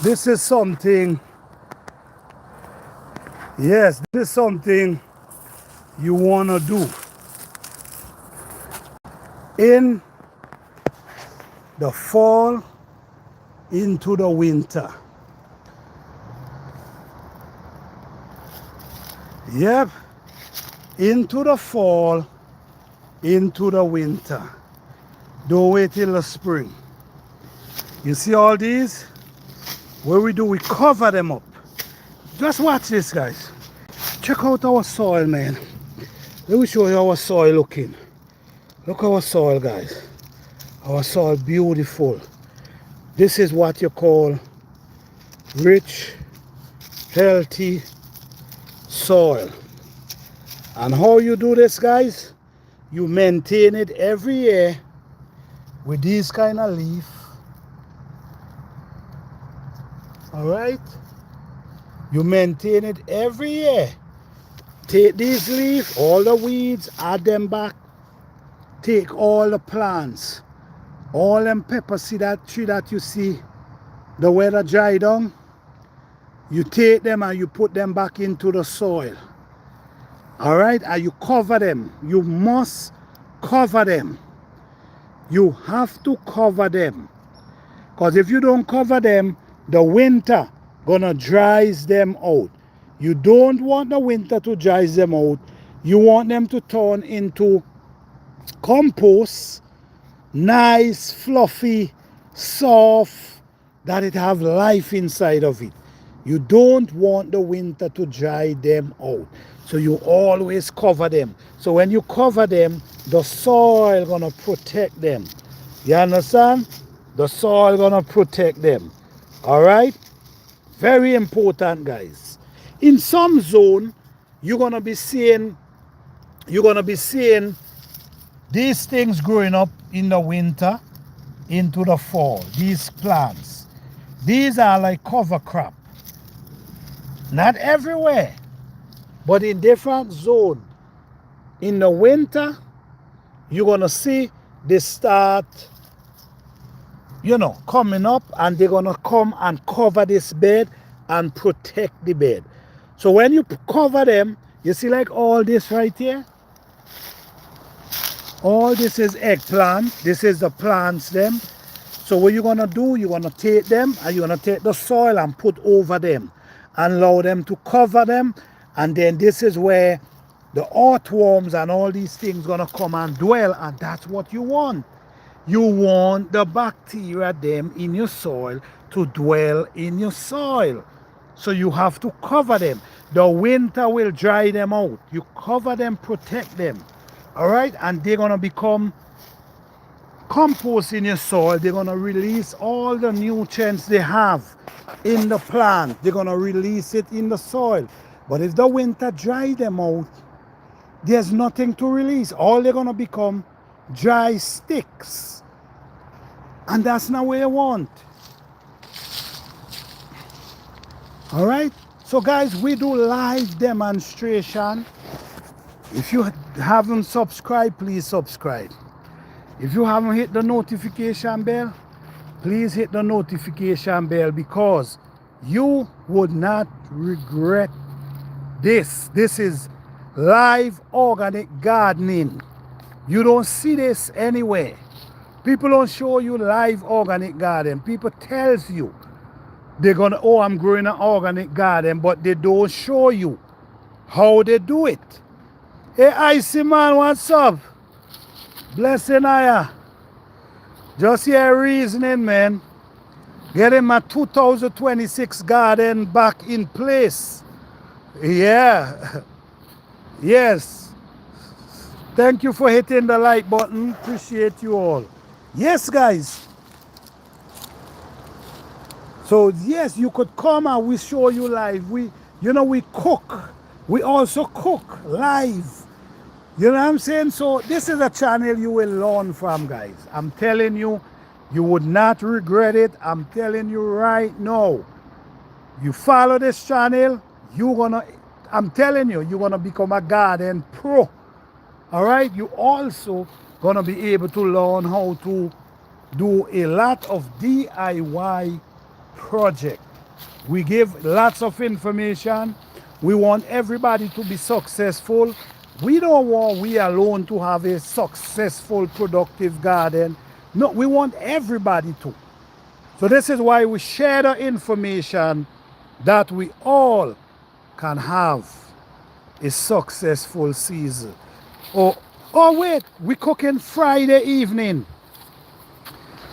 This is something, yes, this is something you want to do in the fall into the winter. Yep, into the fall, into the winter. Don't wait till the spring. You see all these? What we do, we cover them up. Just watch this, guys. Check out our soil, man. Let me show you our soil looking. Look our soil, guys. Our soil beautiful. This is what you call rich, healthy soil. And how you do this, guys? You maintain it every year with these kind of leaf. All right, you maintain it every year. Take these leaves, all the weeds, add them back. Take all the plants, all them pepper seed that tree that you see, the weather dry down. You take them and you put them back into the soil. All right, and you cover them. You must cover them. You have to cover them, because if you don't cover them, the winter gonna dries them out. You don't want the winter to dry them out. You want them to turn into compost, nice, fluffy, soft, that it have life inside of it. You don't want the winter to dry them out. So you always cover them. So when you cover them, the soil gonna protect them. You understand? The soil gonna protect them. All right? Very important, guys. In some zone, you're gonna be seeing these things growing up in the winter into the fall. These plants. These are like cover crop. Not everywhere, but in different zone. In the winter, you're gonna see they start, coming up, and they're gonna come and cover this bed and protect the bed. So when you cover them, you see like all this right here. All this is eggplant. This is the plants them. So what you're gonna do, you're gonna take them and you're gonna take the soil and put over them and allow them to cover them. And then this is where the earthworms and all these things gonna come and dwell, and that's what you want. You want the bacteria them in your soil to dwell in your soil. So you have to cover them. The winter will dry them out. You cover them, protect them. All right, and they're gonna become compost in your soil. They're gonna release all the nutrients they have in the plant. They're gonna release it in the soil. But if the winter dry them out, there's nothing to release. All they're gonna become dry sticks, and that's not what you want. All right, so guys, we do live demonstration. If you haven't subscribed, please subscribe. If you haven't hit the notification bell, please hit the notification bell, because you would not regret this. This is live organic gardening. You don't see this anywhere. People don't show you live organic garden. People tells you they're gonna, oh, I'm growing an organic garden, but they don't show you how they do it. Hey, Icy man, what's up? Blessing Aya. Just here reasoning, man. Getting my 2026 garden back in place. Yeah. Yes. Thank you for hitting the like button. Appreciate you all. Yes, guys. So yes, you could come and we show you live. We cook. We also cook live. You know what I'm saying? So this is a channel you will learn from, guys. I'm telling you, you would not regret it. I'm telling you right now. You follow this channel, I'm telling you, you're gonna become a garden pro. All right? You also gonna be able to learn how to do a lot of DIY project. We give lots of information. We want everybody to be successful. We don't want we alone to have a successful, productive garden. No, we want everybody to. So this is why we share the information that we all can have a successful season. Oh wait, we're cooking Friday evening.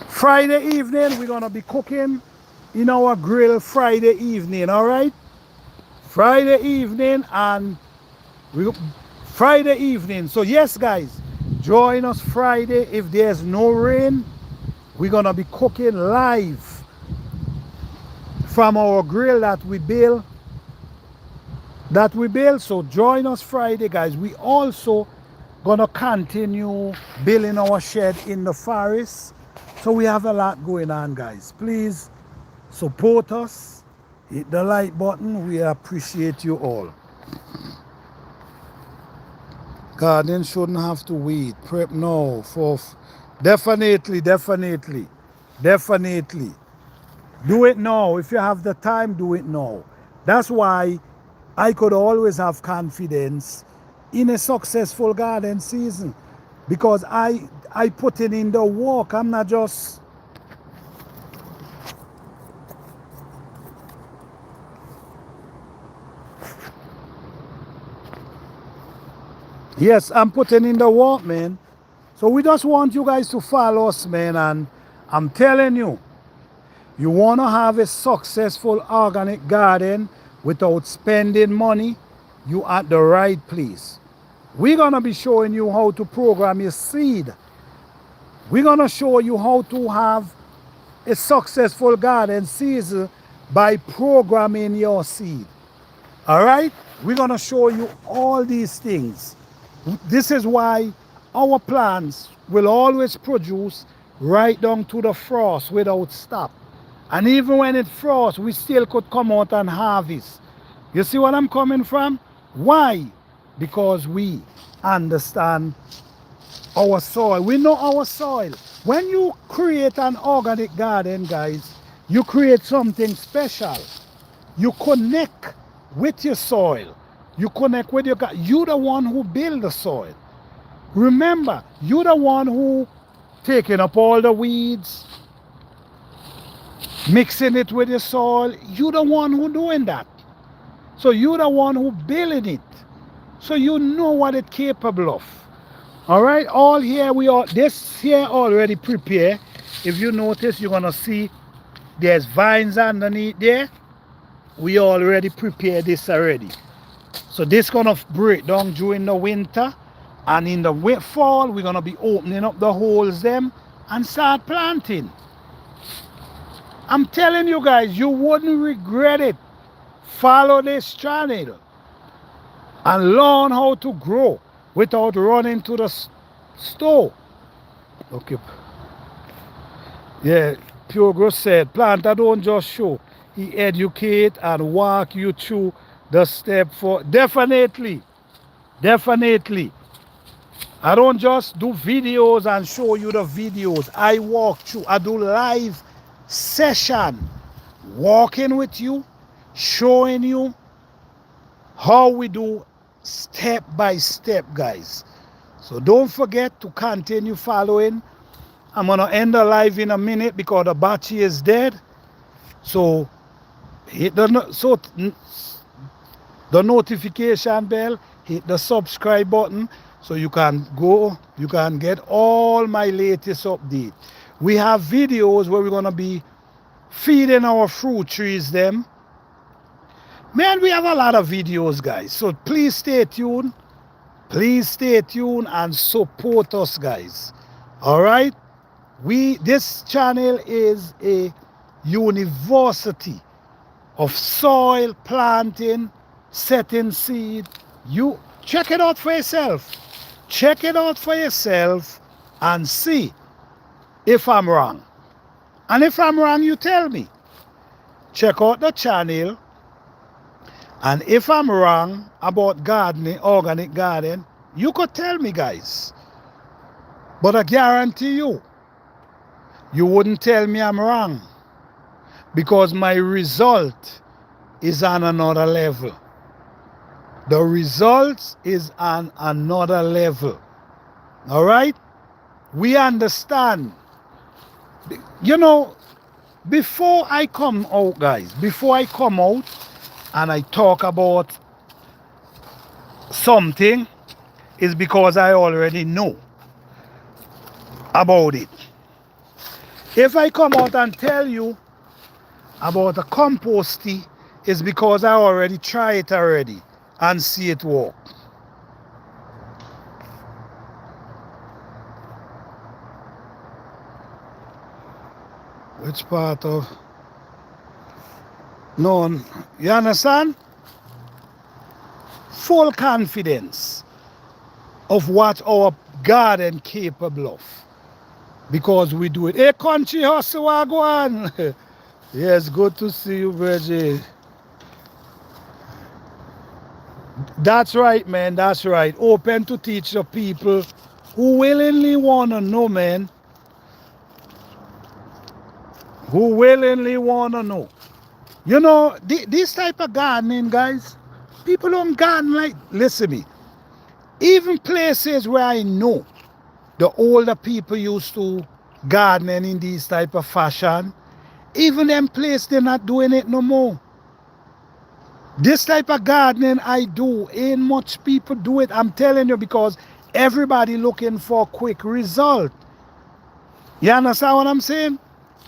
Friday evening, we're gonna be cooking in our grill Friday evening, all right? Friday evening, and Friday evening. So yes, guys, join us Friday. If there's no rain, we're gonna be cooking live from our grill that we build. So join us Friday, guys. We also gonna continue building our shed in the forest. So we have a lot going on, guys. Please support us. Hit the like button. We appreciate you all. Garden shouldn't have to wait. Prep now for definitely. Do it now. If you have the time, do it now. That's why I could always have confidence in a successful garden season, because I put in the work. I'm not just yes, I'm putting in the work, man. So we just want you guys to follow us, man. And I'm telling you, you want to have a successful organic garden without spending money. you at the right place. We're gonna be showing you how to program your seed. We're gonna show you how to have a successful garden season by programming your seed. All right? We're gonna show you all these things. This is why our plants will always produce right down to the frost without stop. And even when it frosts, we still could come out and harvest. You see what I'm coming from? Why? Because we understand our soil. We know our soil. When you create an organic garden, guys, you create something special. You connect with your soil. You connect with your God. You're the one who build the soil. Remember, you're the one who taking up all the weeds, mixing it with the soil. You're the one who doing that. So you're the one who building it. So you know what it's capable of. All right, all here we are. This here already prepared. If you notice, you're gonna see there's vines underneath there. We already prepared this already. So this gonna break down during the winter, and in the fall we're gonna be opening up the holes them and start planting. I'm telling you guys, you wouldn't regret it. Follow this channel and learn how to grow without running to the store. Okay. Yeah, Pure Growth said, planter don't just show. He educate and walk you through the step for definitely. Definitely. I don't just do videos and show you the videos. I walk through. I do live session. Walking with you, showing you how we do step by step, guys. So don't forget to continue following. I'm gonna end the live in a minute because the battery is dead. So hit the notification bell, hit the subscribe button so you can get all my latest update. We have videos where we're gonna be feeding our fruit trees them. Man, we have a lot of videos, guys. So please stay tuned. Please stay tuned and support us, guys. All right? This channel is a university of soil planting, setting seed. You check it out for yourself. Check it out for yourself and see if I'm wrong. And if I'm wrong, you tell me. Check out the channel. And if I'm wrong about gardening, organic garden, you could tell me, guys. But I guarantee you, you wouldn't tell me I'm wrong. Because my result is on another level. The results is on another level. All right? We understand. You know, before I come out, guys, before I come out and I talk about something, is because I already know about it. If I come out and tell you about a composting, is because I already tried it already and see it work. Which part of? No, you understand? Full confidence of what our garden capable of. Because we do it. Hey, country hustle, go on. Yes, good to see you, Virgil. That's right, man. That's right. Open to teach the people who willingly want to know, man. Who willingly want to know. You know, this type of gardening, guys, people don't garden like, listen to me. Even places where I know the older people used to gardening in this type of fashion, even them places, they're not doing it no more. This type of gardening I do, ain't much people do it. I'm telling you, because everybody looking for quick result. You understand what I'm saying?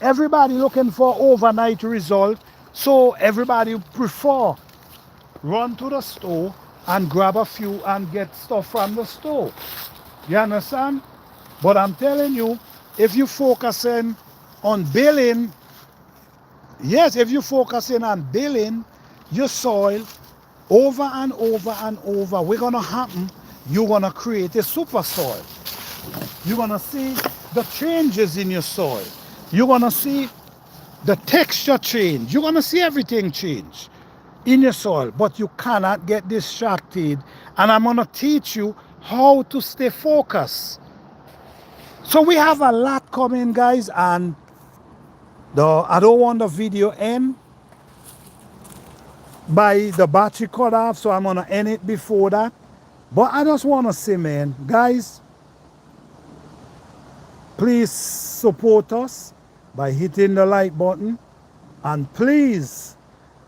Everybody looking for overnight result. So everybody prefer run to the store, and grab a few and get stuff from the store. You understand? But I'm telling you, if you focusing on building, yes, if you focusing on building your soil over and over and over, what's gonna happen? You're gonna create a super soil. You're gonna see the changes in your soil. You're gonna see the texture change. You're gonna see everything change in your soil, but you cannot get distracted. And I'm gonna teach you how to stay focused. So we have a lot coming, guys, and I don't want the video end by the battery cut off, so I'm gonna end it before that. But I just wanna say, man, guys, please support us by hitting the like button, and please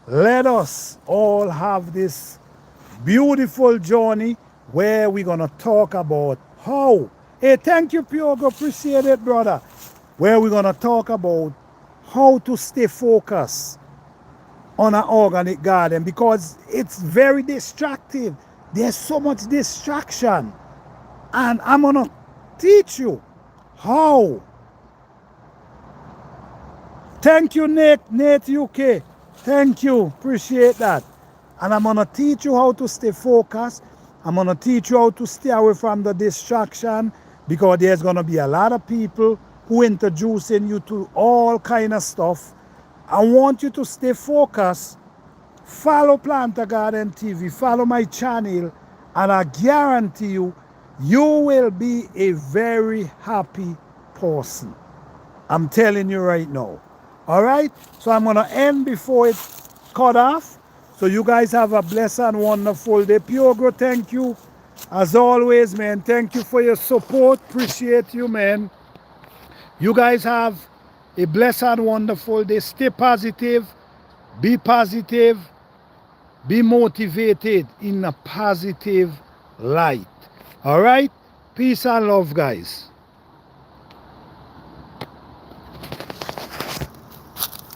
let us all have this beautiful journey where we're gonna talk about how. Hey, thank you, Piogo, appreciate it, brother. Where we're gonna talk about how to stay focused on an organic garden, because it's very distractive. There's so much distraction, and I'm gonna teach you how. Thank you, Nate UK. Thank you, appreciate that. And I'm gonna teach you how to stay focused. I'm gonna teach you how to stay away from the distraction, because there's gonna be a lot of people who introducing you to all kind of stuff. I want you to stay focused. Follow Planter Garden TV, follow my channel, and I guarantee you, you will be a very happy person. I'm telling you right now. All right? So I'm going to end before it's cut off. So you guys have a blessed and wonderful day. Piogro, thank you. As always, man, thank you for your support. Appreciate you, man. You guys have a blessed and wonderful day. Stay positive. Be positive. Be motivated in a positive light. All right? Peace and love, guys.